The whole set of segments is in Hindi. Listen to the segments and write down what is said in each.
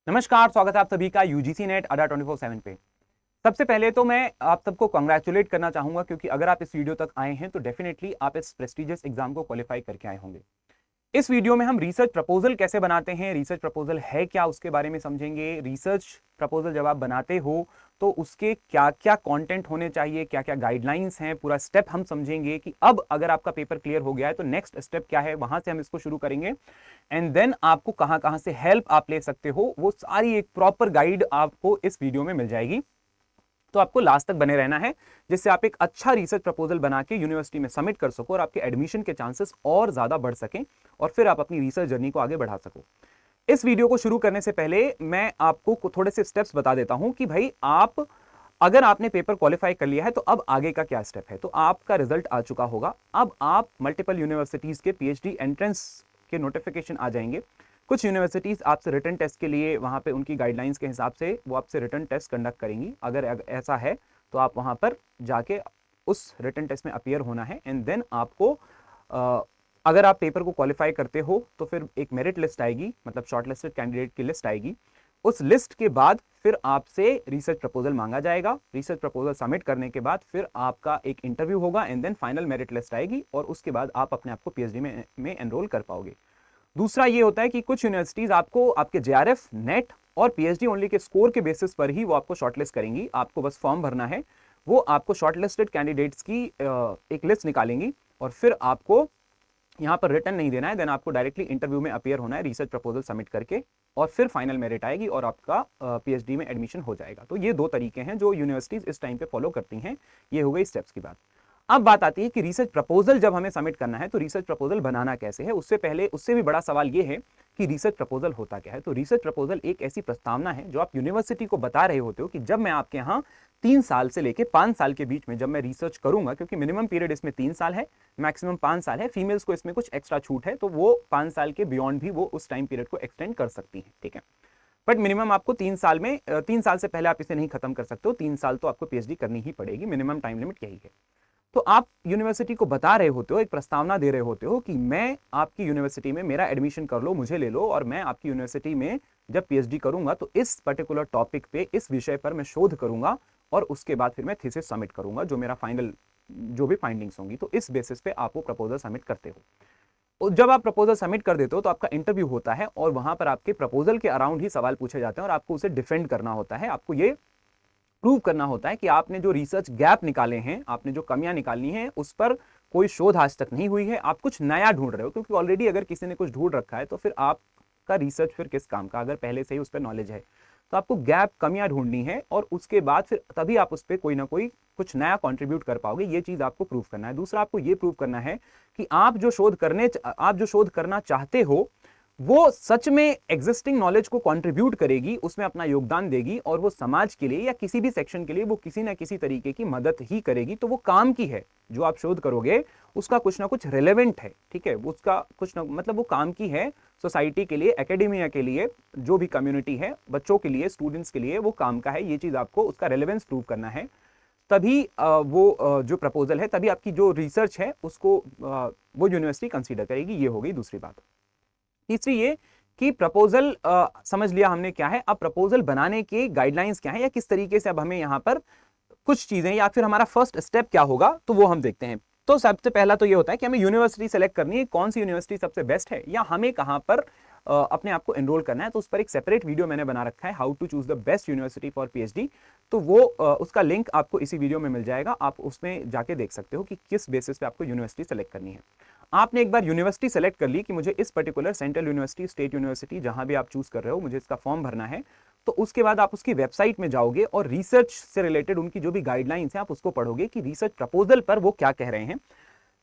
नमस्कार, स्वागत है आप सभी का यूजीसी नेट अड्डा 24/7 पे। सबसे पहले तो मैं आप सबको कांग्रेचुलेट करना चाहूंगा क्योंकि अगर आप इस वीडियो तक आए हैं तो डेफिनेटली आप इस प्रेस्टिजियस एग्जाम को क्वालिफाई करके आए होंगे। इस वीडियो में हम रिसर्च प्रपोजल कैसे बनाते हैं, रिसर्च प्रपोजल है क्या उसके बारे में समझेंगे। रिसर्च प्रपोजल जब आप बनाते हो तो उसके क्या क्या कंटेंट होने चाहिए, क्या क्या गाइडलाइंस हैं, पूरा स्टेप हम समझेंगे कि अब अगर आपका पेपर क्लियर हो गया है तो नेक्स्ट स्टेप क्या है, वहां से हम इसको शुरू करेंगे। एंड देन आपको कहां कहां से हेल्प आप ले सकते हो वो सारी एक प्रॉपर गाइड आपको इस वीडियो में मिल जाएगी। तो आपको लास्ट तक बने रहना है जिससे आप एक अच्छा रिसर्च प्रपोजल बना के यूनिवर्सिटी में सबमिट कर सको और आपके एडमिशन के चांसेस और ज्यादा बढ़ सकें और फिर आप अपनी रिसर्च जर्नी को आगे बढ़ा सको। इस वीडियो को शुरू करने से पहले मैं आपको थोड़े से स्टेप्स बता देता हूं कि भाई आप अगर आपने पेपर क्वालिफाई कर लिया है तो अब आगे का क्या स्टेप है। तो आपका रिजल्ट आ चुका होगा, अब आप मल्टीपल यूनिवर्सिटीज के पीएचडी एंट्रेंस के नोटिफिकेशन आ जाएंगे। कुछ यूनिवर्सिटीज आपसे रिटन टेस्ट के लिए वहां पे उनकी गाइडलाइंस के हिसाब से वो आपसे रिटन टेस्ट कंडक्ट करेंगी। अगर ऐसा है तो आप वहां पर जाके उस रिटन टेस्ट में अपीयर होना है। एंड देन आपको अगर आप पेपर को क्वालिफाई करते हो तो फिर एक मेरिट लिस्ट आएगी, मतलब शॉर्टलिस्टेड कैंडिडेट की लिस्ट आएगी। उस लिस्ट के बाद फिर आपसे रिसर्च प्रपोजल मांगा जाएगा। रिसर्च प्रपोजल सबमिट करने के बाद फिर आपका एक इंटरव्यू होगा and then final merit list आएगी और उसके बाद आप अपने आप को पीएचडी में एनरोल कर पाओगे। दूसरा ये होता है कि कुछ यूनिवर्सिटीज आपको आपके जेआरएफ, नेट और पीएचडी ओनली के स्कोर के बेसिस पर ही वो आपको शॉर्टलिस्ट करेंगी। आपको बस फॉर्म भरना है, वो आपको शॉर्टलिस्टेड कैंडिडेट्स की एक लिस्ट निकालेंगी और फिर आपको यहाँ पर रिटर्न नहीं देना है। देन आपको डायरेक्टली इंटरव्यू में अपीयर होना है रिसर्च प्रपोजल सबमिट करके और फिर फाइनल मेरिट आएगी और आपका पीएचडी में एडमिशन हो जाएगा। तो ये दो तरीके हैं जो यूनिवर्सिटीज इस टाइम पे फॉलो करती हैं। ये हो गई स्टेप्स की बात। अब बात आती है कि रिसर्च प्रपोजल जब हमें सबमिट करना है तो रिसर्च प्रपोजल बनाना कैसे है। उससे पहले उससे भी बड़ा सवाल ये है कि रिसर्च प्रपोजल होता क्या है। तो रिसर्च प्रपोजल एक ऐसी प्रस्तावना है जो आप यूनिवर्सिटी को बता रहे होते हो कि जब मैं आपके यहाँ 3 साल से लेके 5 साल के बीच में जब मैं रिसर्च करूंगा, क्योंकि मिनिमम पीरियड इसमें 3 साल है, मैक्सिमम 5 साल है, फीमेल्स को इसमें कुछ एक्स्ट्रा छूट है तो वो 5 साल के बियॉन्ड भी वो उस टाइम पीरियड को एक्सटेंड कर सकती है, ठीक है। बट मिनिमम आपको 3 साल में 3 साल से पहले आप इसे नहीं खत्म कर सकते हो। 3 साल तो आपको पीएचडी करनी ही पड़ेगी, मिनिमम टाइम लिमिट यही है। तो आप यूनिवर्सिटी को बता रहे होते हो, एक प्रस्तावना दे रहे होते हो कि मैं आपकी यूनिवर्सिटी में मेरा एडमिशन कर लो, मुझे ले लो और मैं आपकी यूनिवर्सिटी में जब पीएचडी करूंगा तो इस पर्टिकुलर टॉपिक पे, इस विषय पर मैं शोध करूंगा और उसके बाद फिर मैं थीसिस सबमिट करूंगा जो मेरा फाइनल जो भी फाइंडिंग्स होंगी। तो इस बेसिस पे आप वो प्रपोजल सबमिट करते हो। और जब आप प्रपोजल सबमिट कर देते हो तो आपका इंटरव्यू होता है और वहां पर आपके प्रपोजल के अराउंड ही सवाल पूछे जाते हैं और आपको उसे डिफेंड करना होता है। आपको ये प्रूव करना होता है कि आपने जो रिसर्च गैप निकाले हैं, आपने जो कमियां निकालनी है उस पर कोई शोध आज तक नहीं हुई है, आप कुछ नया ढूंढ रहे हो। क्योंकि ऑलरेडी अगर किसी ने कुछ ढूंढ रखा है तो फिर आपका रिसर्च फिर किस काम का, अगर पहले से ही उस पर नॉलेज है। तो आपको गैप, कमियां ढूंढनी है और उसके बाद फिर तभी आप उस पर कोई ना कोई कुछ नया कंट्रीब्यूट कर पाओगे। ये चीज आपको प्रूव करना है। दूसरा, आपको ये प्रूव करना है कि आप जो शोध करना चाहते हो वो सच में एग्जिस्टिंग नॉलेज को कंट्रीब्यूट करेगी, उसमें अपना योगदान देगी और वो समाज के लिए या किसी भी सेक्शन के लिए वो किसी ना किसी तरीके की मदद ही करेगी। तो वो काम की है, जो आप शोध करोगे उसका कुछ ना कुछ रिलेवेंट है, ठीक है। उसका कुछ ना मतलब वो काम की है सोसाइटी के लिए, एकेडेमिया के लिए, जो भी कम्युनिटी है, बच्चों के लिए, स्टूडेंट्स के लिए वो काम का है। ये चीज आपको उसका रेलेवेंस प्रूव करना है। तभी वो जो प्रपोजल है, तभी आपकी जो रिसर्च है उसको वो यूनिवर्सिटी कंसीडर करेगी। ये हो गई दूसरी बात। तीसरी ये कि प्रपोजल समझ लिया हमने क्या है, अब प्रपोजल बनाने के गाइडलाइंस क्या है या किस तरीके से अब हमें यहां पर कुछ चीजें या फिर हमारा फर्स्ट स्टेप क्या होगा तो वो हम देखते हैं। तो सबसे पहला तो ये होता है कि हमें यूनिवर्सिटी सेलेक्ट करनी है, कौन सी यूनिवर्सिटी सबसे बेस्ट है या हमें कहां पर अपने आप को एनरोल करना है। तो उस पर एक सेपरेट वीडियो मैंने बना रखा है, how to choose the best university for PhD. तो वो उसका लिंक आपको इसी वीडियो में मिल जाएगा, आप उसमें जाके देख सकते हो कि किस बेसिस पे आपको यूनिवर्सिटी सेलेक्ट करनी है। आपने एक बार यूनिवर्सिटी सेलेक्ट कर ली कि मुझे इस particular central university, state university, जहां भी आप चूज कर रहे हो, मुझे इसका फॉर्म भरना है। तो उसके बाद आप उसकी वेबसाइट में जाओगे और रिसर्च से रिलेटेड उनकी जो भी गाइडलाइंस है आप उसको पढ़ोगे कि रिसर्च प्रपोजल पर वो क्या कह रहे हैं।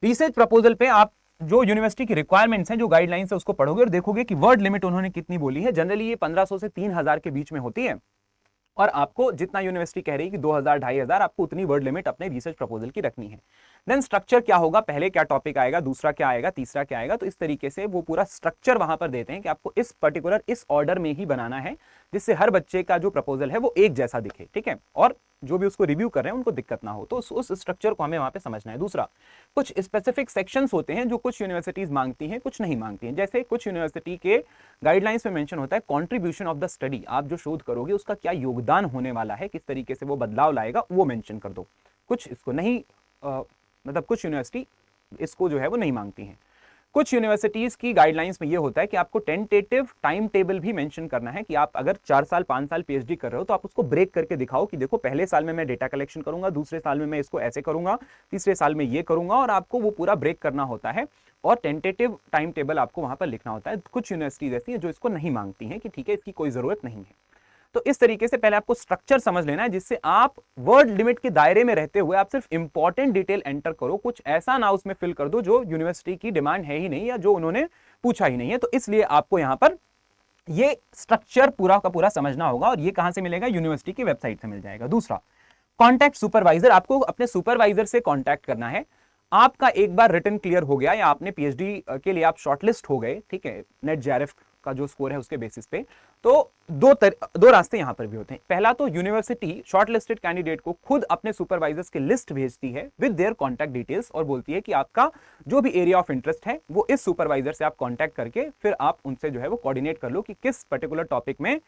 रिसर्च प्रपोजल पे आप जो यूनिवर्सिटी की रिक्वायरमेंट्स हैं, जो गाइडलाइंस है उसको पढ़ोगे और देखोगे कि वर्ड लिमिट उन्होंने कितनी बोली है। जनरली ये 1500 से 3000 के बीच में होती है और आपको जितना यूनिवर्सिटी कह रही है कि 2000, 2500, आपको उतनी वर्ड लिमिट अपने रिसर्च प्रपोजल की रखनी है। देन स्ट्रक्चर क्या होगा, पहले क्या टॉपिक आएगा, दूसरा क्या आएगा, तीसरा क्या आएगा। तो इस तरीके से वो पूरा स्ट्रक्चर वहां पर देते हैं कि आपको इस पर्टिकुलर इस ऑर्डर में ही बनाना है, जिससे हर बच्चे का जो प्रपोजल है वो एक जैसा दिखे, ठीक है, और जो भी उसको रिव्यू कर रहे हैं उनको दिक्कत ना हो। तो उस स्ट्रक्चर को हमें वहां पे समझना है। दूसरा, कुछ स्पेसिफिक सेक्शंस होते हैं जो कुछ यूनिवर्सिटीज मांगती हैं, कुछ नहीं मांगती हैं। जैसे कुछ यूनिवर्सिटी के गाइडलाइंस में मेंशन होता है कंट्रीब्यूशन ऑफ द स्टडी, आप जो शोध करोगे उसका क्या योगदान होने वाला है, किस तरीके से वो बदलाव लाएगा, वो मेंशन कर दो। कुछ इसको नहीं मतलब कुछ यूनिवर्सिटी इसको जो है वो नहीं मांगती हैं। कुछ यूनिवर्सिटीज की गाइडलाइंस में ये होता है कि आपको टेंटेटिव टाइम टेबल भी मेंशन करना है कि आप अगर 4 साल 5 साल पीएचडी कर रहे हो तो आप उसको ब्रेक करके दिखाओ कि देखो पहले साल में मैं डेटा कलेक्शन करूंगा, दूसरे साल में मैं इसको ऐसे करूंगा, तीसरे साल में ये करूंगा, और आपको वो पूरा ब्रेक करना होता है और टेंटेटिव टाइम टेबल आपको वहां पर लिखना होता है। कुछ यूनिवर्सिटीज ऐसी हैं जो इसको नहीं मांगती हैं कि ठीक है इसकी कोई जरूरत नहीं है। तो इस तरीके से पहले आपको स्ट्रक्चर समझ लेना है, जिससे आप वर्ड लिमिट के दायरे में रहते हुए आप सिर्फ इंपॉर्टेंट डिटेल एंटर करो, कुछ ऐसा ना उसमें फिल कर दो जो यूनिवर्सिटी की डिमांड है ही नहीं या जो उन्होंने पूछा ही नहीं है। तो इसलिए आपको यहां पर ये स्ट्रक्चर पूरा का पूरा समझना होगा, और ये कहां से मिलेगा, यूनिवर्सिटी की वेबसाइट से मिल जाएगा। दूसरा, कॉन्टैक्ट सुपरवाइजर, आपको अपने सुपरवाइजर से कॉन्टैक्ट करना है। आपका एक बार रिटन क्लियर हो गया या आपने पीएचडी के लिए आप शॉर्टलिस्ट हो गए, ठीक है, नेट जेआरएफ का जो स्कोर है उसके बेसिस पे, तो दो रास्ते यहां पर भी होते हैं। पहला तो यूनिवर्सिटी शॉर्टलिस्टेड कैंडिडेट को खुद अपने सुपरवाइजर्स की लिस्ट भेजती है विद देयर कॉन्टैक्ट डिटेल्स और बोलती है कि आपका जो भी एरिया ऑफ इंटरेस्ट है वो इस सुपरवाइजर से आप कॉन्टैक्ट करके फिर आप उनसे जो है वो कोऑर्डिनेट कर लो कि किस पर्टिकुलर टॉपिक में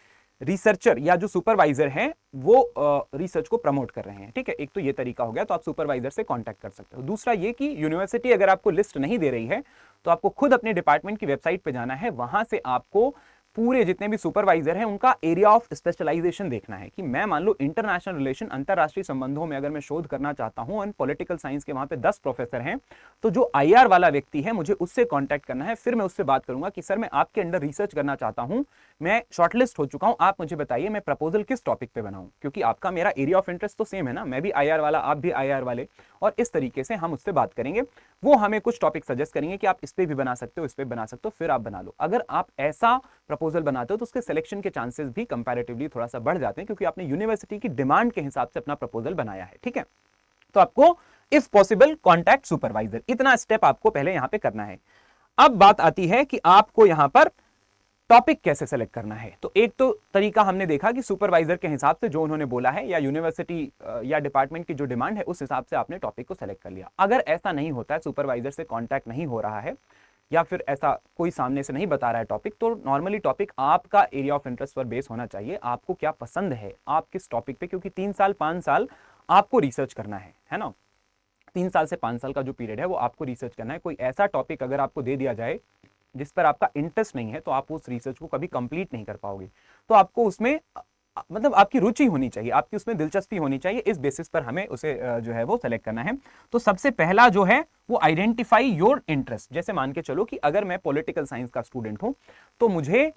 रिसर्चर या जो सुपरवाइजर हैं वो रिसर्च को प्रमोट कर रहे हैं, ठीक है। एक तो ये तरीका हो गया, तो आप सुपरवाइजर से कांटेक्ट कर सकते हो। दूसरा ये कि यूनिवर्सिटी अगर आपको लिस्ट नहीं दे रही है तो आपको खुद अपने डिपार्टमेंट की वेबसाइट पे जाना है, वहां से आपको पूरे जितने भी सुपरवाइजर हैं उनका एरिया ऑफ स्पेशलाइजेशन देखना है कि मैं मान लो इंटरनेशनल रिलेशन, अंतरराष्ट्रीय संबंधों में अगर मैं शोध करना चाहता हूं और पॉलिटिकल साइंस के वहां पे 10 प्रोफेसर हैं, तो जो आईआर वाला व्यक्ति है मुझे उससे कांटेक्ट करना है। फिर मैं उससे बात करूंगा कि सर मैं आपके अंडर रिसर्च करना चाहता हूं, मैं शॉर्टलिस्ट हो चुका हूं, आप मुझे बताइए मैं प्रपोजल किस टॉपिक पे बनाऊं, क्योंकि आपका मेरा एरिया ऑफ इंटरेस्ट तो सेम है ना, मैं भी आईआर वाला, आप भी आईआर वाले, और इस तरीके से हम उससे बात करेंगे। वो हमें कुछ टॉपिक सजेस्ट करेंगे कि आप इस पे भी बना सकते हो, इस पे बना सकते हो, फिर आप बना लो। अगर आप ऐसा प्रपोजल बनाते हो तो उसके सिलेक्शन के चांसेस भी कंपैरेटिवली थोड़ा सा बढ़ जाते हैं, क्योंकि आपने यूनिवर्सिटी की डिमांड के हिसाब से अपना प्रपोजल बनाया है, ठीक है। तो आपको इफ पॉसिबल कॉन्टैक्ट सुपरवाइजर, इतना स्टेप आपको पहले यहां पे करना है। अब बात आती है कि आपको यहां पर टॉपिक कैसे सेलेक्ट करना है। तो एक तो तरीका हमने देखा कि सुपरवाइजर के हिसाब से जो उन्होंने बोला है या यूनिवर्सिटी या डिपार्टमेंट की जो डिमांड है उस हिसाब से आपने टॉपिक को सेलेक्ट कर लिया। अगर ऐसा नहीं होता है, सुपरवाइजर से कांटेक्ट नहीं हो रहा है या फिर ऐसा कोई सामने से नहीं बता रहा है टॉपिक, तो नॉर्मली टॉपिक आपका एरिया ऑफ इंटरेस्ट पर बेस होना चाहिए। आपको क्या पसंद है, आप किस टॉपिक पे, क्योंकि 3 साल 5 साल आपको रिसर्च करना है ना। 3 साल से 5 साल का जो पीरियड है वो आपको रिसर्च करना है। कोई ऐसा टॉपिक अगर आपको दे दिया जाए जिस पर आपका इंटरेस्ट नहीं है तो आप उस रिसर्च को कभी कंप्लीट नहीं कर पाओगे। तो आपको उसमें मतलब आपकी रुचि होनी चाहिए, आपकी उसमें दिलचस्पी होनी चाहिए, इस बेसिस पर हमें उसे जो है वो सेलेक्ट करना है। तो सबसे पहला जो है वो आइडेंटिफाई योर इंटरेस्ट। जैसे मान के चलो कि अगर मैं पॉलिटिकल साइंस का स्टूडेंट हूं तो मुझे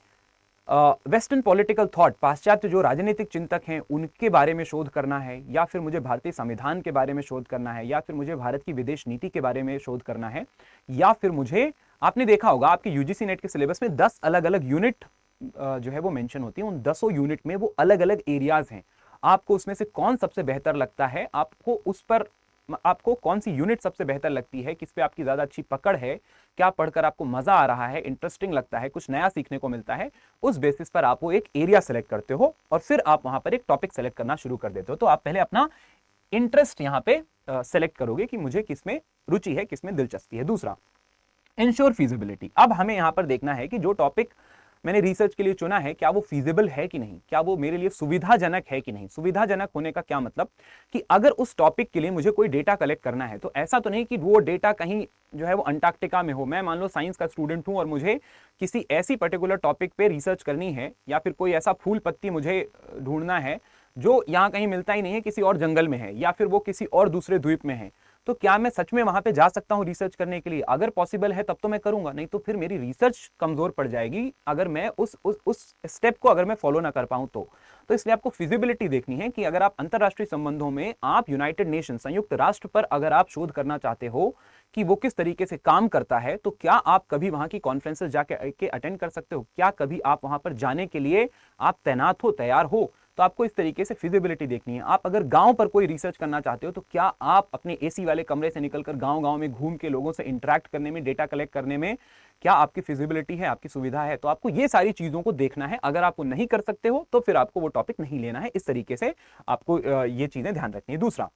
वेस्टर्न पॉलिटिकल थॉट, पाश्चात्य जो राजनीतिक चिंतक हैं उनके बारे में शोध करना है, या फिर मुझे भारतीय संविधान के बारे में शोध करना है, या फिर मुझे भारत की विदेश नीति के बारे में शोध करना है, या फिर मुझे, आपने देखा होगा आपके यूजीसी नेट के सिलेबस में 10 अलग अलग यूनिट जो है वो मेंशन होती है। उन 10 यूनिट में वो अलग अलग एरियाज हैं। आपको उसमें से कौन सबसे बेहतर लगता है, आपको उस पर आपको कौन सी यूनिट सबसे बेहतर लगती है, किस पे आपकी ज्यादा अच्छी पकड़ है, क्या पढ़कर आपको मजा आ रहा है, इंटरेस्टिंग लगता है, कुछ नया सीखने को मिलता है, उस बेसिस पर आप वो एक एरिया सेलेक्ट करते हो और फिर आप वहां पर एक टॉपिक सेलेक्ट करना शुरू कर देते हो। तो आप पहले अपना इंटरेस्ट यहां पे सेलेक्ट करोगे कि मुझे किसमें रुचि है, किसमें दिलचस्पी है। दूसरा, इंश्योर फीजिबिलिटी। अब हमें यहां पर देखना है कि जो टॉपिक मैंने रिसर्च के लिए चुना है क्या वो फीजिबल है कि नहीं, क्या वो मेरे लिए सुविधाजनक है कि नहीं। सुविधाजनक होने का क्या मतलब कि अगर उस टॉपिक के लिए मुझे कोई डेटा कलेक्ट करना है तो ऐसा तो नहीं कि वो डेटा कहीं जो है वो अंटार्कटिका में हो। मैं मान लो साइंस का स्टूडेंट हूं और मुझे किसी ऐसी पर्टिकुलर टॉपिक पे रिसर्च करनी है, या फिर कोई ऐसा फूल पत्ती मुझे ढूंढना है जो यहाँ कहीं मिलता ही नहीं है, किसी और जंगल में है, या फिर वो किसी और दूसरे द्वीप में है। तो क्या मैं सच में वहां पे जा सकता हूं रिसर्च करने के लिए? अगर पॉसिबल है तब तो मैं करूंगा, नहीं तो फिर मेरी रिसर्च कमजोर पड़ जाएगी अगर मैं उस स्टेप को अगर मैं फॉलो ना कर पाऊं तो इसलिए आपको फिजिबिलिटी देखनी है कि अगर आप अंतरराष्ट्रीय संबंधों में, आप यूनाइटेड नेशन, संयुक्त राष्ट्र पर अगर आप शोध करना चाहते हो कि वो किस तरीके से काम करता है, तो क्या आप कभी वहां की कॉन्फ्रेंसेस जाके अटेंड कर सकते हो, क्या कभी आप वहां पर जाने के लिए आप तैनात हो, तैयार हो। तो तो आपको इस तरीके से फिजिबिलिटी देखनी है। आप अगर गांव पर कोई रिसर्च करना चाहते हो तो क्या आप अपने एसी वाले कमरे से निकलकर गांव गांव में घूम के लोगों से इंटरेक्ट करने में, डेटा कलेक्ट करने में क्या आपकी फिजिबिलिटी है, आपकी सुविधा है? तो आपको ये सारी चीजों को देखना है। अगर आप वो नहीं कर सकते हो तो फिर आपको वो टॉपिक नहीं लेना है। इस तरीके से आपको ये चीजें ध्यान रखनी है। दूसरा,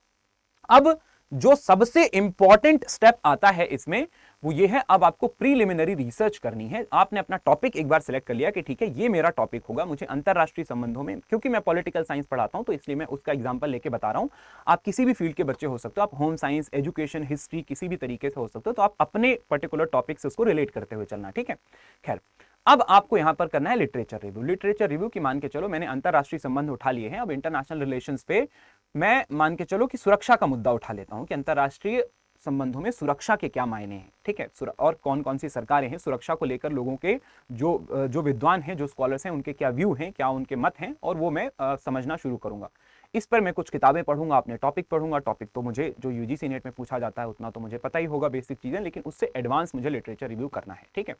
अब जो सबसे इंपॉर्टेंट स्टेप आता है इसमें वो ये है, अब आपको प्रीलिमिनरी रिसर्च करनी है। आपने अपना टॉपिक एक बार सिलेक्ट कर लिया कि ठीक है ये मेरा टॉपिक होगा, मुझे अंतरराष्ट्रीय संबंधों में, क्योंकि मैं पॉलिटिकल साइंस पढ़ाता हूं तो इसलिए मैं उसका एग्जांपल लेके बता रहा हूं। आप किसी भी फील्ड के बच्चे हो सकते हो, आप होम साइंस, एजुकेशन, हिस्ट्री, किसी भी तरीके से हो सकते हो, तो आप अपने पर्टिकुलर टॉपिक से उसको रिलेट करते हुए चलना। ठीक है, खैर अब आपको यहां पर करना है लिटरेचर रिव्यू। लिटरेचर रिव्यू की मान के चलो मैंने अंतरराष्ट्रीय संबंध उठा लिए हैं, अब इंटरनेशनल रिलेशंस पे मैं मान के चलो कि सुरक्षा का मुद्दा उठा लेता हूं कि अंतरराष्ट्रीय संबंधों में सुरक्षा के क्या मायने हैं। ठीक है, और कौन कौन सी सरकारें हैं, सुरक्षा को लेकर लोगों के जो विद्वान हैं, जो स्कॉलर्स हैं, उनके क्या व्यू हैं, क्या उनके मत हैं, और वो मैं समझना शुरू करूंगा। इस पर मैं कुछ किताबें पढ़ूंगा, अपने टॉपिक पढ़ूंगा। टॉपिक तो मुझे जो यूजीसी नेट में पूछा जाता है उतना तो मुझे पता ही होगा, बेसिक चीजें, लेकिन उससे एडवांस मुझे लिटरेचर रिव्यू करना है। ठीक है,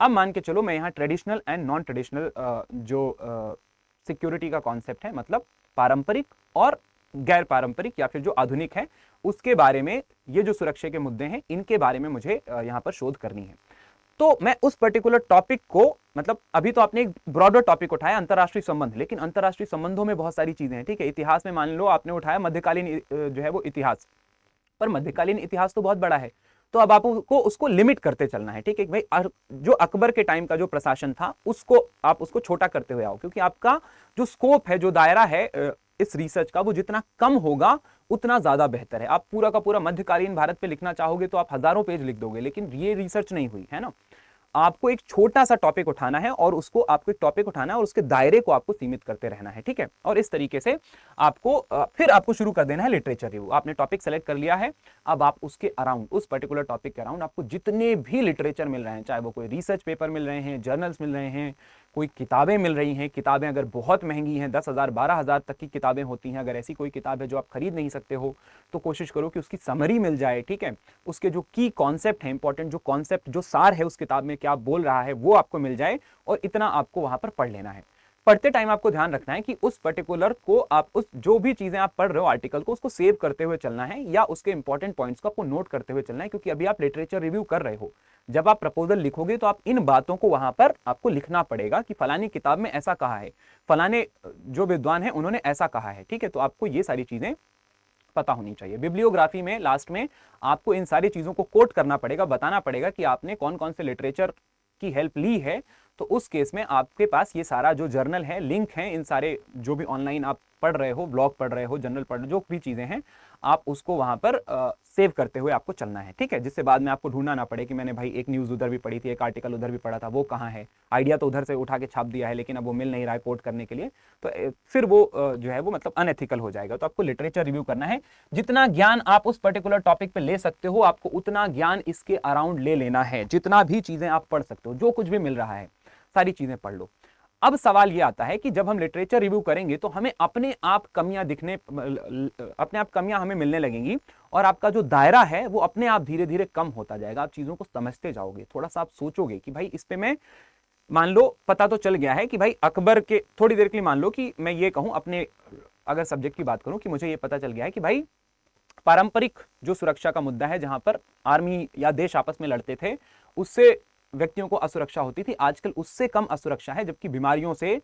अब मान के चलो मैं यहाँ ट्रेडिशनल एंड नॉन ट्रेडिशनल जो सिक्योरिटी का कॉन्सेप्ट है, मतलब पारंपरिक और गैर पारंपरिक या फिर जो आधुनिक है, उसके बारे में, ये जो सुरक्षा के मुद्दे हैं इनके बारे में मुझे यहाँ पर शोध करनी है। तो मैं उस पर्टिकुलर टॉपिक को, मतलब अभी तो आपने एक ब्रॉडर टॉपिक उठाया अंतरराष्ट्रीय संबंध, लेकिन अंतरराष्ट्रीय संबंधों में बहुत सारी चीजें हैं। ठीक है, इतिहास में मान लो आपने उठाया मध्यकालीन जो है वो इतिहास, पर मध्यकालीन इतिहास तो बहुत बड़ा है, तो अब आपको उसको लिमिट करते चलना है। ठीक है भाई, जो अकबर के टाइम का जो प्रशासन था उसको आप उसको छोटा करते हुए आओ, क्योंकि आपका जो स्कोप है, जो दायरा है इस रिसर्च का, वो जितना कम होगा उतना ज्यादा बेहतर है। आप पूरा का पूरा मध्यकालीन भारत पे लिखना चाहोगे तो आप हजारों पेज लिख दोगे, लेकिन ये रिसर्च नहीं हुई है ना। आपको एक छोटा सा टॉपिक उठाना है और उसको आपको एक टॉपिक उठाना है और उसके दायरे को आपको सीमित करते रहना है। ठीक है, और इस तरीके से आपको फिर आपको शुरू कर देना है लिटरेचर रिव्यू। आपने टॉपिक सेलेक्ट कर लिया है, अब आप उसके अराउंड, उस पर्टिकुलर टॉपिक के अराउंड आपको जितने भी लिटरेचर मिल रहे हैं, चाहे वो कोई रिसर्च पेपर मिल रहे हैं, जर्नल्स मिल रहे हैं, कोई किताबें मिल रही हैं, किताबें अगर बहुत महंगी हैं, 10,000 12,000 तक की किताबें होती हैं, अगर ऐसी कोई किताब है जो आप खरीद नहीं सकते हो तो कोशिश करो कि उसकी समरी मिल जाए। ठीक है, उसके जो की कॉन्सेप्ट है, इंपॉर्टेंट जो कॉन्सेप्ट, जो सार है उस किताब में क्या बोल रहा है, वो आपको मिल जाए, और इतना आपको वहां पर पढ़ लेना है। पढ़ते टाइम आपको ध्यान रखना है कि उस पर्टिकुलर को आप, उस जो भी चीजें आप पढ़ रहे हो आर्टिकल को, उसको सेव करते हुए चलना है, या उसके इंपॉर्टेंट पॉइंट्स को आपको नोट करते हुए चलना है, क्योंकि अभी आप लिटरेचर रिव्यू कर रहे हो। जब आप प्रपोजल लिखोगे तो आप इन बातों को वहां पर आपको लिखना पड़ेगा कि फलानी किताब में ऐसा कहा है, फलाने जो विद्वान है उन्होंने ऐसा कहा है। ठीक है, तो आपको ये सारी चीजें पता होनी चाहिए। बिब्लियोग्राफी में लास्ट में आपको इन सारी चीजों को कोट करना पड़ेगा, बताना पड़ेगा कि आपने कौन कौन से लिटरेचर की हेल्प ली है। तो उस केस में आपके पास ये सारा जो जर्नल है, लिंक है, इन सारे जो भी ऑनलाइन आप पढ़ रहे हो, ब्लॉग पढ़ रहे हो, जर्नल पढ़ रहे हो, जो भी चीजें हैं, आप उसको वहां पर सेव करते हुए आपको चलना है। ठीक है, जिससे बाद में आपको ढूंढना ना पड़े कि मैंने भाई एक न्यूज उधर भी पढ़ी थी, एक आर्टिकल उधर भी पढ़ा था, वो कहाँ है, आइडिया तो उधर से उठा के छाप दिया है लेकिन अब वो मिल नहीं रहा है कोट करने के लिए, तो फिर वो जो है वो मतलब अनएथिकल हो जाएगा। तो आपको लिटरेचर रिव्यू करना है। जितना ज्ञान आप उस पर्टिकुलर टॉपिक पे ले सकते हो, आपको उतना ज्ञान इसके अराउंड ले लेना है। जितना भी चीजें आप पढ़ सकते हो, जो कुछ भी मिल रहा है, सारी चीजें पढ़ लो। अब सवाल यह आता है कि जब हम लिटरेचर रिव्यू करेंगे तो हमें अपने आप कमियां हमें मिलने लगेंगी, और आपका जो दायरा है वो अपने आप धीरे धीरे कम होता जाएगा। आप चीजों को समझते जाओगे, थोड़ा सा आप सोचोगे कि भाई इस पे मैं, मान लो पता तो चल गया है कि भाई अकबर के, थोड़ी देर के लिए मान लो कि मैं ये कहूं अपने अगर सब्जेक्ट की बात करूं कि मुझे ये पता चल गया है कि भाई पारंपरिक जो सुरक्षा का मुद्दा है, जहां पर आर्मी या देश आपस में लड़ते थे, उससे व्यक्तियों को असुरक्षा होती थी, आजकल उससे कम असुरक्षा है, जबकि बीमारियों से,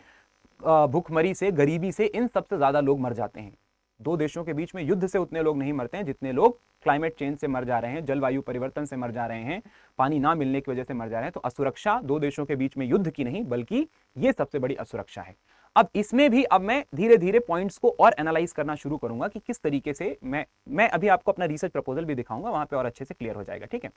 भूखमरी से, गरीबी से, इन सबसे ज्यादा लोग मर जाते हैं। दो देशों के बीच में युद्ध से उतने लोग नहीं मरते हैं जितने लोग क्लाइमेट चेंज से मर जा रहे हैं, जलवायु परिवर्तन से मर जा रहे हैं, पानी ना मिलने की वजह से मर जा रहे हैं। तो असुरक्षा दो देशों के बीच में युद्ध की नहीं, बल्कि ये सबसे बड़ी असुरक्षा है। अब इसमें भी अब मैं धीरे धीरे पॉइंट्स को और एनालाइज करना शुरू करूंगा कि किस तरीके से मैं अभी आपको अपना रिसर्च प्रपोजल भी दिखाऊंगा, वहां पे और अच्छे से क्लियर हो जाएगा। ठीक है,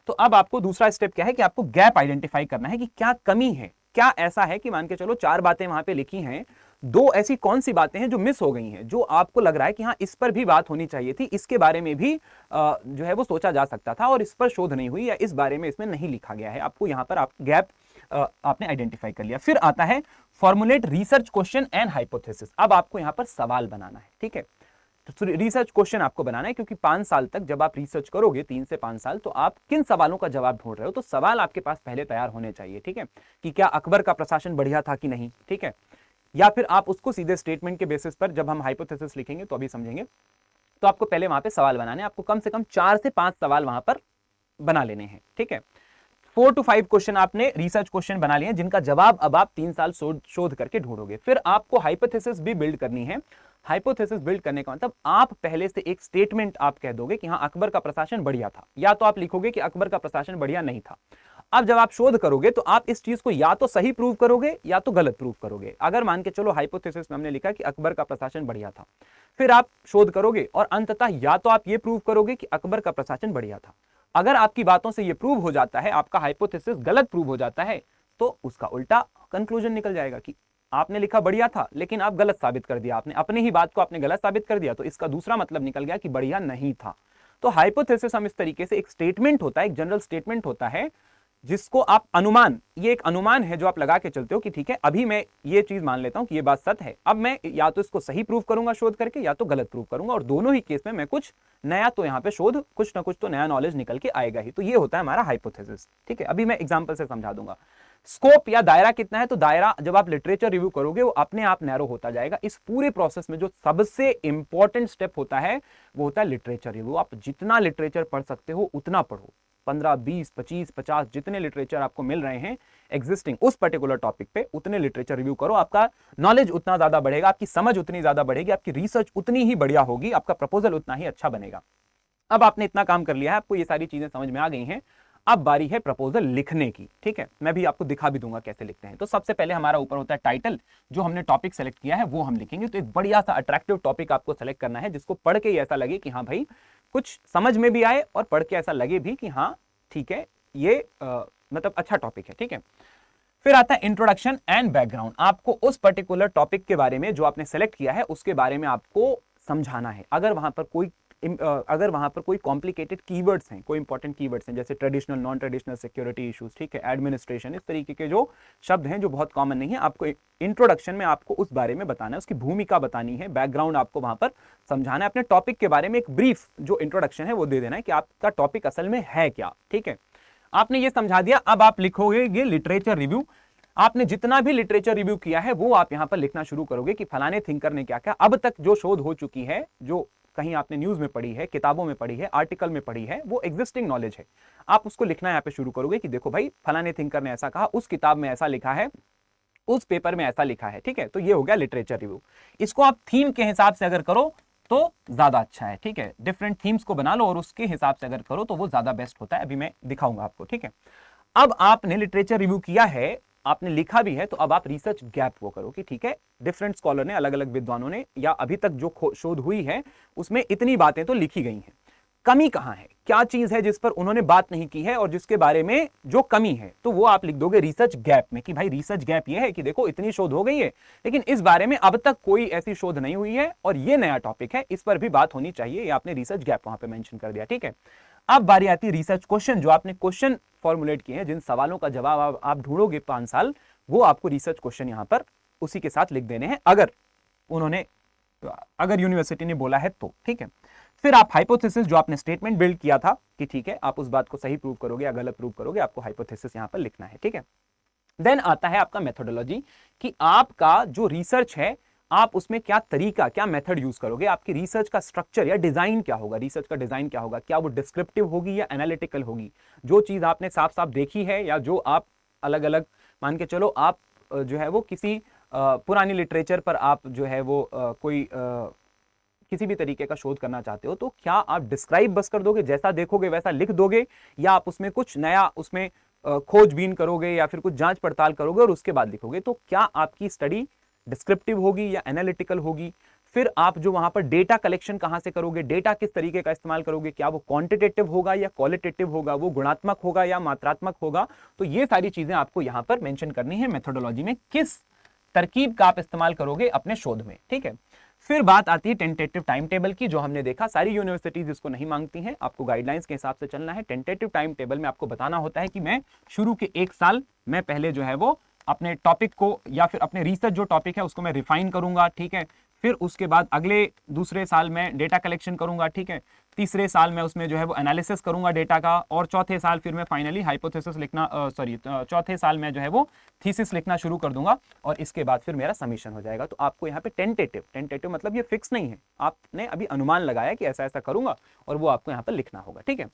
तो अब आपको दूसरा स्टेप क्या है कि आपको गैप आइडेंटिफाई करना है कि क्या कमी है, क्या ऐसा है कि मान के चलो 4 बातें वहां पे लिखी हैं, 2 ऐसी कौन सी बातें हैं जो मिस हो गई हैं, जो आपको लग रहा है कि हाँ इस पर भी बात होनी चाहिए थी, इसके बारे में भी जो है वो सोचा जा सकता था और इस पर शोध नहीं हुई, या इस बारे में इसमें नहीं लिखा गया है। आपको यहां पर आप गैप आपने आइडेंटिफाई कर लिया। फिर आता है formulate research question and hypothesis. अब आपको यहां पर सवाल बनाना है। ठीक है, तो रिसर्च क्वेश्चन आपको बनाना है, क्योंकि 5 साल तक जब आप रिसर्च करोगे, 3 से 5 साल, तो आप किन सवालों का जवाब ढूंढ रहे हो, तो सवाल आपके पास पहले तैयार होने चाहिए। ठीक है, कि क्या अकबर का प्रशासन बढ़िया था कि नहीं, ठीक है, या फिर आप उसको सीधे स्टेटमेंट के बेसिस पर, जब हम हाइपोथेसिस लिखेंगे तो अभी समझेंगे, तो आपको पहले वहां पे सवाल बनाने, आपको कम से कम 4 से 5 सवाल वहां पर बना लेने हैं, ठीक है। 4 to 5 क्वेश्चन आपने रिसर्च क्वेश्चन बना लिए, जिनका जवाब अब आप 3 साल शोध करके ढूंढोगे। फिर आपको हाइपोथेसिस भी बिल्ड करनी है। हाइपोथेसिस बिल्ड करने का मतलब आप पहले से एक स्टेटमेंट आप कह दोगे कि हाँ अकबर का प्रशासन बढ़िया था, या तो आप लिखोगे कि अकबर का प्रशासन बढ़िया नहीं था। अब जब आप शोध करोगे तो आप इस चीज को या तो सही प्रूव करोगे या तो गलत प्रूव करोगे। अगर मान के चलो हाइपोथेसिस में हमने लिखा कि अकबर का प्रशासन बढ़िया था, फिर आप शोध करोगे और अंततः या तो आप ये प्रूव करोगे कि अकबर का प्रशासन बढ़िया था। अगर आपकी बातों से ये प्रूव हो जाता है, आपका हाइपोथेसिस गलत प्रूव हो जाता है, तो उसका उल्टा कंक्लूजन निकल जाएगा कि आपने लिखा बढ़िया था लेकिन आप गलत साबित कर दिया, आपने अपनी ही बात को आपने गलत साबित कर दिया, तो इसका दूसरा मतलब निकल गया कि बढ़िया नहीं था। तो हाइपोथेसिस हम इस तरीके से, एक स्टेटमेंट होता है, एक जनरल स्टेटमेंट होता है, जिसको आप अनुमान, ये एक अनुमान है जो आप लगा के चलते हो कि ठीक है अभी मैं ये चीज मान लेता हूं कि ये बात सत्य है, अब मैं या तो इसको सही प्रूव करूंगा शोध करके या तो गलत प्रूव करूंगा, और दोनों ही केस में मैं कुछ नया तो यहां पे शोध, कुछ ना कुछ तो नया नॉलेज निकल के आएगा ही। तो ये होता है हमारा हाइपोथेसिस, ठीक है। अभी मैं एग्जांपल से समझा दूंगा। स्कोप या दायरा कितना है, तो दायरा जब आप लिटरेचर रिव्यू करोगे वो अपने आप नैरो होता जाएगा। इस पूरे प्रोसेस में जो सबसे इंपॉर्टेंट स्टेप होता है वो होता है लिटरेचर रिव्यू। आप जितना लिटरेचर पढ़ सकते हो उतना पढ़ो, 15, 20, 25, 50 जितने लिटरेचर आपको मिल रहे हैं एग्जिस्टिंग उस पर्टिकुलर टॉपिक पे, उतने लिटरेचर रिव्यू करो। आपका नॉलेज उतना ज्यादा बढ़ेगा, आपकी समझ उतनी ज्यादा बढ़ेगी, आपकी रिसर्च उतनी ही बढ़िया होगी, आपका प्रपोजल उतना ही अच्छा बनेगा। अब आपने इतना काम कर लिया है, आपको ये सारी चीजें समझ में आ गई हैं, अब बारी है प्रपोजल लिखने की, ठीक है। मैं भी आपको दिखा भी दूंगा कैसे लिखते हैं। तो सबसे पहले हमारा ऊपर होता है टाइटल, जो हमने टॉपिक सेलेक्ट किया है वो हम लिखेंगे। तो एक बढ़िया सा अट्रैक्टिव टॉपिक आपको सेलेक्ट करना है, जिसको पढ़ के ऐसा लगे कि हाँ भाई कुछ समझ में भी आए, और पढ़ के ऐसा लगे भी कि हाँ ठीक है ये मतलब अच्छा टॉपिक है, ठीक है। फिर आता है इंट्रोडक्शन एंड बैकग्राउंड। आपको उस पर्टिकुलर टॉपिक के बारे में जो आपने सेलेक्ट किया है उसके बारे में आपको समझाना है। अगर वहां पर कोई कॉम्प्लिकेटेड कीवर्ड्स हैं, कोई इंपॉर्टेंट कीवर्ड्स हैं, जैसे traditional, non traditional security issues, ठीक है, एडमिनिस्ट्रेशन, इस तरीके के जो शब्द हैं जो बहुत कॉमन नहीं है, आपको इंट्रोडक्शन में आपको उस बारे में बताना है, उसकी भूमिका बतानी है, बैकग्राउंड आपको वहां पर समझाना है। अपने टॉपिक के बारे में एक ब्रीफ जो इंट्रोडक्शन है वो दे देना है कि आपका टॉपिक असल में है क्या, ठीक है। आपने ये समझा दिया। अब आप लिखोगे लिटरेचर रिव्यू। आपने जितना भी लिटरेचर रिव्यू किया है वो आप यहां पर लिखना शुरू करोगे कि फलाने थिंकर ने क्या क्या, अब तक जो शोध हो चुकी है, जो कहीं आपने न्यूज में पढ़ी है, किताबों में पढ़ी है, आर्टिकल में पढ़ी है, वो एग्जिस्टिंग नॉलेज है, आप उसको लिखना यहाँ पे शुरू करोगे कि देखो भाई फलाने थिंकर ने ऐसा कहा, उस किताब में ऐसा लिखा है, उस पेपर में ऐसा लिखा है, ठीक है। तो ये हो गया लिटरेचर रिव्यू। इसको आप थीम के हिसाब से अगर करो तो ज्यादा अच्छा है, ठीक है। डिफरेंट थीम्स को बना लो और उसके हिसाब से अगर करो तो वो ज्यादा बेस्ट होता है। अभी मैं दिखाऊंगा आपको, ठीक है। अब आपने लिटरेचर रिव्यू किया है, आपने लिखा भी है, तो अब आप रिसर्च गैप वो करो कि ठीक है डिफरेंट स्कॉलर ने, अलग अलग विद्वानों ने, या अभी तक जो शोध हुई है उसमें इतनी बातें तो लिखी गई हैं, कमी कहां है, क्या चीज है जिस पर उन्होंने बात नहीं की है और जिसके बारे में जो कमी है, तो वो आप लिख दोगे रिसर्च गैप में कि भाई रिसर्च गैप ये है कि देखो इतनी शोध हो गई है लेकिन इस बारे में अब तक कोई ऐसी शोध नहीं हुई है और ये नया टॉपिक है, इस पर भी बात होनी चाहिए, ये आपने रिसर्च गैप वहां पे मेंशन कर दिया, ठीक है। अब बारी आती है रिसर्च क्वेश्चन। जो आपने क्वेश्चन फॉर्मुलेट किए हैं, जिन सवालों का जवाब आप ढूंढोगे 5 साल, वो आपको रिसर्च क्वेश्चन यहां पर उसी के साथ लिख देने हैं, अगर यूनिवर्सिटी ने बोला है तो, ठीक है। फिर आप हाइपोथेसिस, जो आपने स्टेटमेंट बिल्ड किया था कि ठीक है आप उस बात को सही प्रूव करोगे या गलत प्रूव करोगे, आपको हाइपोथेसिस यहां पर लिखना है, ठीक है। देन आता है आपका मेथोडोलॉजी, कि आपका जो रिसर्च है आप उसमें क्या तरीका, क्या मेथड यूज करोगे, आपकी रिसर्च का स्ट्रक्चर या डिजाइन क्या होगा, रिसर्च का डिजाइन क्या होगा, क्या वो डिस्क्रिप्टिव होगी या एनालिटिकल होगी। जो चीज आपने साफ साफ देखी है या जो आप अलग अलग मान के चलो, आप जो है वो किसी पुरानी लिटरेचर पर आप जो है वो कोई किसी भी तरीके का शोध करना चाहते हो, तो क्या आप डिस्क्राइब बस कर दोगे, जैसा देखोगे वैसा लिख दोगे, या आप उसमें कुछ नया उसमें खोजबीन करोगे या फिर कुछ जांच पड़ताल करोगे और उसके बाद लिखोगे। तो क्या आपकी स्टडी डिस्क्रिप्टिव होगी या एनालिटिकल होगी। फिर आप जो वहां पर डेटा कलेक्शन कहां से करोगे, डेटा किस तरीके का इस्तेमाल करोगे, क्या वो क्वांटिटेटिव होगा या क्वालिटेटिव होगा, वो गुणात्मक होगा या मात्रात्मक होगा। तो ये सारी चीजें आपको यहां पर मेंशन करनी है मेथोडोलॉजी में, किस तरकीब का आप इस्तेमाल करोगे अपने शोध में, ठीक है। फिर बात आती है टेंटेटिव टाइम टेबल की, जो हमने देखा सारी यूनिवर्सिटीज इसको नहीं मांगती हैं, आपको गाइडलाइंस के हिसाब से चलना है। टेंटेटिव टाइम टेबल में आपको बताना होता है कि मैं शुरू के 1 साल मैं पहले जो है वो अपने टॉपिक को या फिर अपने रिसर्च जो टॉपिक है उसको मैं रिफाइन करूंगा, ठीक है। फिर उसके बाद अगले दूसरे साल में डेटा कलेक्शन करूंगा, ठीक है। तीसरे साल में उसमें जो है वो एनालिसिस करूंगा डेटा का, और चौथे साल फिर मैं फाइनली हाइपोथेसिस लिखना चौथे साल में जो है वो थीसिस लिखना शुरू कर दूंगा, और इसके बाद फिर मेरा सबमिशन हो जाएगा। तो आपको यहाँ पे टेंटेटिव मतलब ये फिक्स नहीं है, आपने अभी अनुमान लगाया कि ऐसा ऐसा करूंगा, और वो आपको यहाँ पर लिखना होगा, ठीक है।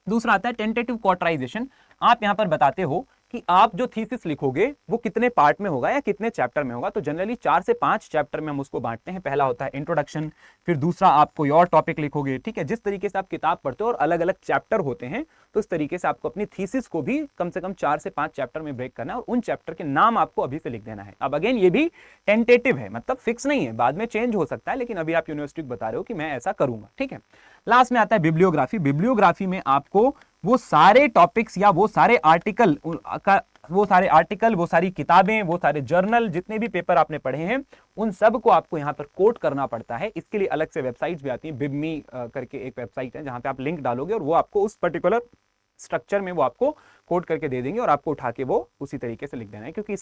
दूसरा आता है टेंटेटिव क्वार्टराइजेशन। आप यहां पर बताते हो कि आप जो थीसिस लिखोगे वो कितने पार्ट में होगा या कितने चैप्टर में होगा। तो जनरली 4 से 5 चैप्टर में हम उसको बांटते हैं। पहला होता है इंट्रोडक्शन, फिर दूसरा आप कोई और टॉपिक लिखोगे, ठीक है। जिस तरीके से आप किताब पढ़ते हो और अलग अलग चैप्टर होते हैं, तो इस तरीके से आपको अपनी थीसिस को भी कम से कम 4 से 5 चैप्टर में ब्रेक करना है, और उन चैप्टर के नाम आपको अभी से लिख देना है। अब अगेन ये भी टेंटेटिव है, मतलब फिक्स नहीं है, बाद में चेंज हो सकता है, लेकिन अभी आप यूनिवर्सिटी को बता रहे हो कि मैं ऐसा करूंगा, ठीक है। लास्ट में आता है बिब्लियोग्राफी। बिब्लियोग्राफी में आपको वो सारे टॉपिक्स या वो सारे आर्टिकल, वो सारी किताबें, वो सारे जर्नल, जितने भी पेपर आपने पढ़े हैं, उन सब को आपको यहाँ पर कोट करना पड़ता है। इसके लिए अलग से वेबसाइट्स भी आती हैं, बिबमी करके एक वेबसाइट है, जहां पे आप लिंक डालोगे और वो आपको उस पर्टिकुलर स्ट्रक्चर में वो आपको कोड करके दे देंगे, और आपको उठा के वो उसी तरीके से लिख देना है। क्योंकि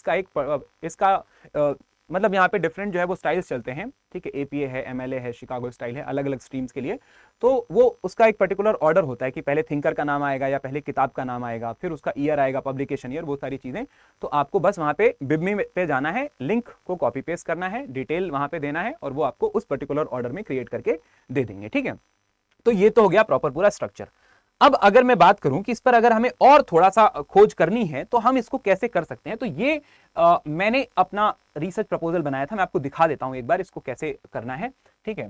इसका मतलब यहाँ पे डिफरेंट जो है वो स्टाइल्स चलते हैं, ठीक है। एपीए है, एमएलए है, शिकागो स्टाइल है, अलग अलग स्ट्रीम्स के लिए। तो वो उसका एक पर्टिकुलर ऑर्डर होता है कि पहले थिंकर का नाम आएगा या पहले किताब का नाम आएगा, फिर उसका ईयर आएगा, पब्लिकेशन ईयर, वो सारी चीजें। तो आपको बस वहां पे बिबमी पे जाना है, लिंक को कॉपी पेस्ट करना है, डिटेल वहां पे देना है, और वो आपको उस पर्टिकुलर ऑर्डर में क्रिएट करके दे देंगे, ठीक है। तो ये तो हो गया प्रॉपर पूरा स्ट्रक्चर। अब अगर मैं बात करूं कि इस पर अगर हमें और थोड़ा सा खोज करनी है तो हम इसको कैसे कर सकते हैं, तो ये मैंने अपना रिसर्च प्रपोजल बनाया था, मैं आपको दिखा देता हूं एक बार इसको कैसे करना है, ठीक है।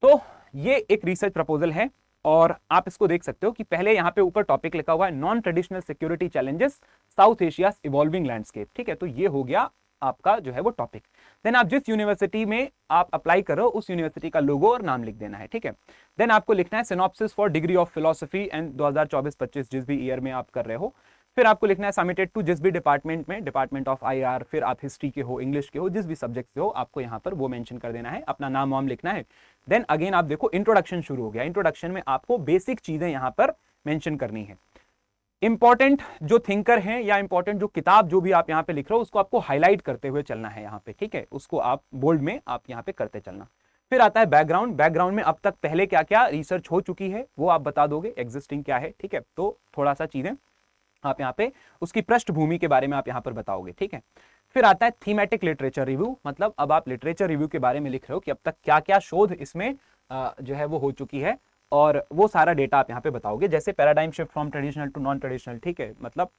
तो ये एक रिसर्च प्रपोजल है, और आप इसको देख सकते हो कि पहले यहां पे ऊपर टॉपिक लिखा हुआ है non traditional security challenges south Asia evolving landscape, ठीक है। तो ये हो गया आपका जो है वो टॉपिक। देन आप जिस यूनिवर्सिटी में आप अप्लाई कर रहे हो उस यूनिवर्सिटी का लोगो और नाम लिख देना है, ठीक है। देन आपको लिखना है synopsis for degree of philosophy and 2024-25 जिस भी ईयर में आप कर रहे हो। फिर आपको लिखना है सबमिटेड टू जिस भी डिपार्टमेंट में, डिपार्टमेंट ऑफ आईआर, फिर आप हिस्ट्री के हो, इंग्लिश के हो, जिस भी सब्जेक्ट से हो, आपको यहाँ पर वो मेंशन कर देना है, अपना नाम वाम लिखना है। देन अगेन आप देखो इंट्रोडक्शन शुरू हो गया। इंट्रोडक्शन में आपको बेसिक चीजें यहाँ पर मेंशन करनी है। इंपॉर्टेंट जो थिंकर हैं या इंपॉर्टेंट जो किताब जो भी आप यहाँ पे लिख रहे हो उसको आपको हाईलाइट करते हुए चलना है यहाँ पे, ठीक है। उसको आप बोल्ड में आप यहाँ पे करते चलना। फिर आता है बैकग्राउंड। बैकग्राउंड में अब तक पहले क्या क्या रिसर्च हो चुकी है वो आप बता दोगे, एग्जिस्टिंग क्या है, ठीक है। तो थोड़ा सा चीजें आप यहाँ पे उसकी पृष्ठभूमि के बारे में आप यहाँ पर बताओगे, ठीक है। फिर आता है थीमेटिक लिटरेचर रिव्यू, मतलब अब आप लिटरेचर रिव्यू के बारे में लिख रहे हो कि अब तक क्या क्या शोध इसमें जो है वो हो चुकी है, और वो सारा डेटा आप यहाँ पे बताओगे। जैसे paradigm shift from traditional to non traditional, ठीक है, मतलब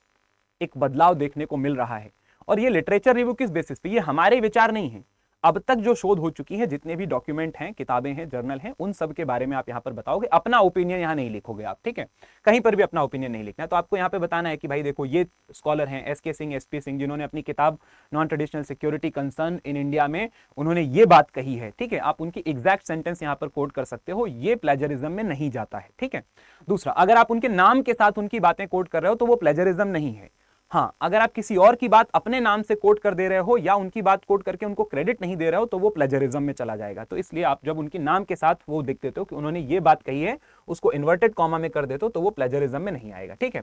एक बदलाव देखने को मिल रहा है। और ये लिटरेचर रिव्यू किस बेसिस पे, ये हमारे विचार नहीं है, अब तक जो शोध हो चुकी है, जितने भी डॉक्यूमेंट हैं, किताबें हैं, जर्नल हैं, उन सब के बारे में आप यहाँ पर बताओगे। अपना ओपिनियन यहाँ नहीं लिखोगे आप, ठीक है। कहीं पर भी अपना ओपिनियन नहीं लिखना है। तो आपको यहाँ पे बताना है कि भाई देखो ये स्कॉलर हैं एसके सिंह, एसपी सिंह, जिन्होंने अपनी किताब non traditional security concern in India में उन्होंने ये बात कही है, ठीक है। आप उनकी एग्जैक्ट सेंटेंस यहाँ पर कोट कर सकते हो, ये प्लेजरिज्म में नहीं जाता है, ठीक है। दूसरा, अगर आप उनके नाम के साथ उनकी बातें कोट कर रहे हो तो वो प्लेजरिज्म नहीं है। हाँ, अगर आप किसी और की बात अपने नाम से कोट कर दे रहे हो या उनकी बात कोट करके उनको क्रेडिट नहीं दे रहे हो तो वो प्लेजरिज्म में चला जाएगा। तो इसलिए आप जब उनके नाम के साथ वो लिख देते हो कि उन्होंने ये बात कही है, उसको इन्वर्टेड कॉमा में कर देते हो तो वो प्लेजरिज्म में नहीं आएगा, ठीक है।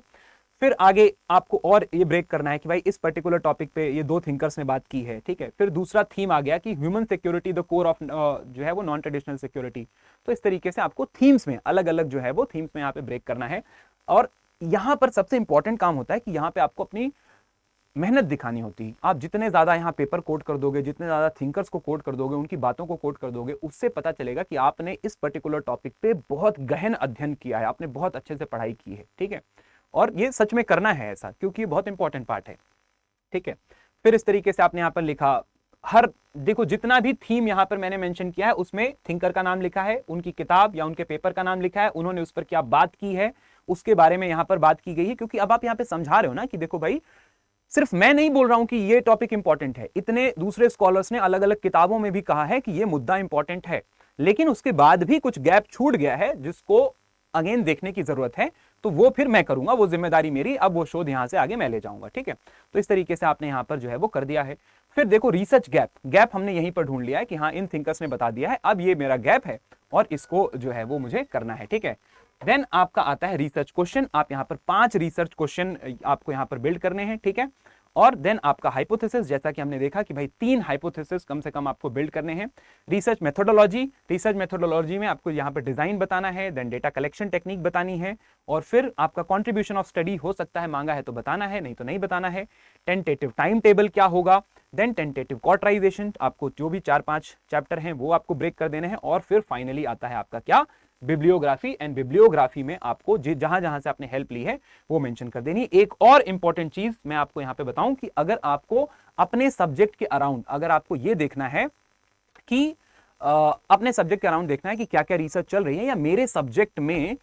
फिर आगे आपको और ये ब्रेक करना है कि भाई इस पर्टिकुलर टॉपिक पे ये दो थिंकर्स ने बात की है, ठीक है। फिर दूसरा थीम आ गया कि human security the core of जो है वो नॉन ट्रेडिशनल सिक्योरिटी। तो इस तरीके से आपको थीम्स में अलग अलग जो है वो थीम्स में यहाँ पे ब्रेक करना है। और यहाँ पर सबसे इंपॉर्टेंट काम होता है कि यहाँ पे आपको अपनी मेहनत दिखानी होती है। आप जितने ज्यादा यहाँ पेपर कोट कर दोगे, जितने ज्यादा थिंकर्स को कोट कर दोगे, उनकी बातों को कोट कर दोगे, उससे पता चलेगा कि आपने इस पर्टिकुलर टॉपिक पे बहुत गहन अध्ययन किया है, आपने बहुत अच्छे से पढ़ाई की है, ठीक है। और ये सच में करना है ऐसा, क्योंकि ये बहुत इंपॉर्टेंट पार्ट है, ठीक है। फिर इस तरीके से आपने यहाँ पर लिखा, हर देखो जितना भी थीम यहाँ पर मैंने मेंशन किया है उसमें थिंकर का नाम लिखा है, उनकी किताब या उनके पेपर का नाम लिखा है, उन्होंने उस पर क्या बात की है उसके बारे में यहाँ पर बात की गई है। क्योंकि अब आप यहाँ पे समझा रहे हो ना कि देखो भाई सिर्फ मैं नहीं बोल रहा हूं कि ये टॉपिक इंपॉर्टेंट है, इतने दूसरे स्कॉलर्स ने अलग अलग किताबों में भी कहा है कि ये मुद्दा इंपॉर्टेंट है, लेकिन उसके बाद भी कुछ गैप छूट गया है जिसको अगेन देखने की जरूरत है। तो वो फिर मैं करूंगा, वो जिम्मेदारी मेरी, अब वो शोध यहां से आगे मैं ले जाऊंगा, ठीक है। तो इस तरीके से आपने यहां पर जो है वो कर दिया है। फिर देखो रिसर्च गैप हमने यहीं पर ढूंढ लिया है कि हाँ इन थिंकर्स ने बता दिया है, अब ये मेरा गैप है और इसको जो है वो मुझे करना है, ठीक है। देन आपका आता है रिसर्च क्वेश्चन। आप यहाँ पर 5 रिसर्च क्वेश्चन आपको यहाँ पर बिल्ड करने हैं, ठीक है। और देन आपका हाइपोथेसिस, जैसा कि हमने देखा कि भाई 3 हाइपोथेसिस कम से कम आपको बिल्ड करने हैं। रिसर्च मेथोडोलॉजी में आपको यहाँ पर डिजाइन बताना है, देन डेटा कलेक्शन टेक्निक बतानी है, और फिर आपका कंट्रीब्यूशन ऑफ स्टडी हो सकता है मांगा है तो बताना है, नहीं तो नहीं बताना है। टेंटेटिव टाइम टेबल क्या होगा, देन टेंटेटिव क्वार्टराइजेशन, आपको जो भी 4-5 चैप्टर हैं वो आपको ब्रेक कर देने हैं, और फिर फाइनली आता है आपका क्या, बिब्लियोग्राफी। एंड बिब्लियोग्राफी में आपको जहां जहां से आपने हेल्प ली है वो मेंशन कर देनी। एक और इंपॉर्टेंट चीज मैं आपको यहां पे बताऊं कि अगर आपको अपने सब्जेक्ट के अराउंड, अगर आपको ये देखना है कि अपने सब्जेक्ट के अराउंड देखना है कि क्या क्या रिसर्च चल रही है, या मेरे सब्जेक्ट में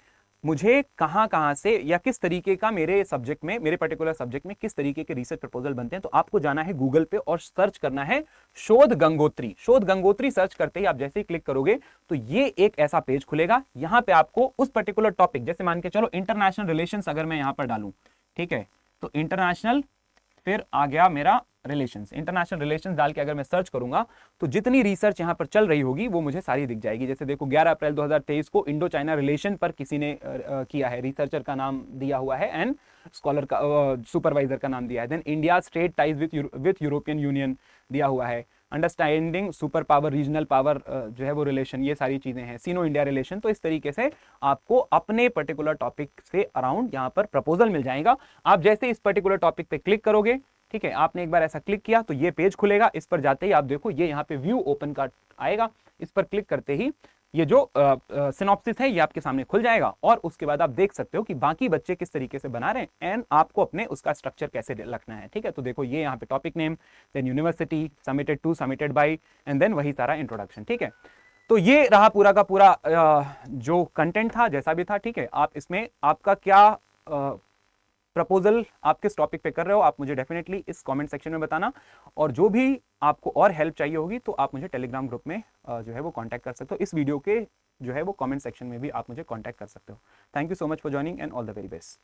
मुझे कहां कहां से या किस तरीके का मेरे सब्जेक्ट में, मेरे पर्टिकुलर सब्जेक्ट में किस तरीके के रिसर्च प्रपोजल बनते हैं, तो आपको जाना है गूगल पे और सर्च करना है शोध गंगोत्री। शोध गंगोत्री सर्च करते ही आप जैसे ही क्लिक करोगे तो ये एक ऐसा पेज खुलेगा। यहां पे आपको उस पर्टिकुलर टॉपिक, जैसे मान के चलो इंटरनेशनल रिलेशंस अगर मैं यहां पर डालूं, ठीक है, तो इंटरनेशनल, फिर आ गया मेरा रिलेशंस, इंटरनेशनल रिलेशंस डाल के अगर मैं सर्च करूंगा तो जितनी रिसर्च यहां पर चल रही होगी वो मुझे सारी दिख जाएगी। जैसे देखो 11 अप्रैल 2023 को इंडो चाइना रिलेशन पर किसी ने किया है, रिसर्चर का नाम दिया हुआ है एंड स्कॉलर का, सुपरवाइजर का नाम दिया है। Then India strategic ties with European Union दिया हुआ है, understanding super power regional power जो है वो रिलेशन, ये सारी चीजें हैं, सीनो इंडिया रिलेशन। तो इस तरीके से आपको अपने पर्टिकुलर टॉपिक से अराउंड यहाँ पर प्रपोजल मिल जाएगा। आप जैसे इस पर्टिकुलर टॉपिक पे क्लिक करोगे, ठीक है, आपने एक बार ऐसा क्लिक किया तो ये पेज खुलेगा। इस पर जाते ही आप देखो ये यहाँ पे व्यू ओपन का आएगा, इस पर क्लिक करते ही ये जो सिनॉप्सिस है ये आपके सामने खुल जाएगा, और उसके बाद आप देख सकते हो कि बाकी बच्चे किस तरीके से बना रहे हैं एंड आपको अपने उसका स्ट्रक्चर कैसे रखना है। ठीक है, तो देखो ये यहाँ पे topic name, then university, submitted to, submitted by, and then वही सारा इंट्रोडक्शन। ठीक है, तो ये रहा पूरा का पूरा जो कंटेंट था, जैसा भी था। ठीक है, आप इसमें आपका क्या प्रपोजल आप किस टॉपिक पे कर रहे हो, आप मुझे डेफिनेटली इस कमेंट सेक्शन में बताना, और जो भी आपको और हेल्प चाहिए होगी तो आप मुझे टेलीग्राम ग्रुप में जो है वो कांटेक्ट कर सकते हो। इस वीडियो के जो है वो कमेंट सेक्शन में भी आप मुझे कांटेक्ट कर सकते हो। Thank you so much for joining and all the very best.